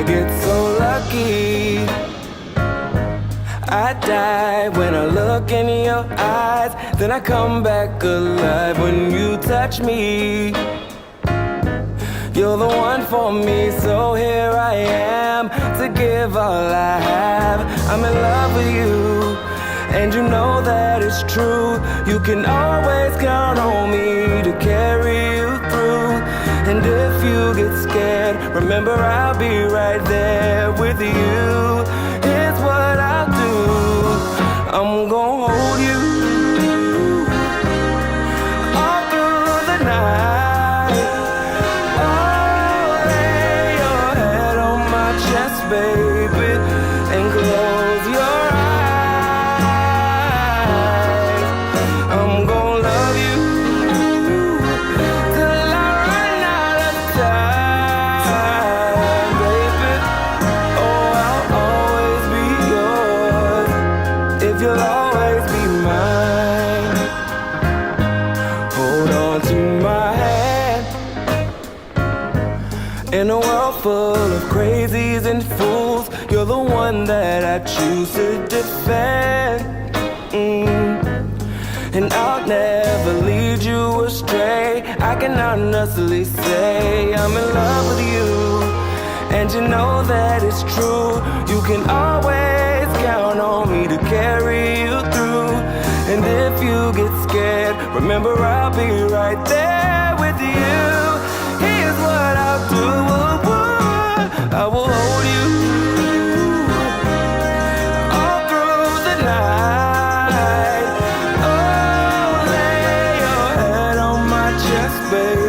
get so lucky. I die when I look in your eyes, then I come back alive when you touch me. You're the one for me, so here I am to give all I have. I'm in love with you, and you know that it's true. You can always count on me to carry you through. And if you get scared, remember I'll be right there with you. Here's what I'll do, I'm gonna hold you all through the night. Oh, lay your head on my chest, baby, and close your eyes. I'm gonna love you till I run out of time, baby. Oh, I'll always be yours if you'll always be mine. Hold on to my hand. In a world full of crazies and fools, you're the one that I choose to defend. And I'll never lead you astray. I can honestly say I'm in love with you, and you know that it's true. You can always count on me to carry you through. And if you get scared, remember I'll be right there with you. Here's what I'll do, I will hold you all through the night. Oh, lay your head on my chest, baby,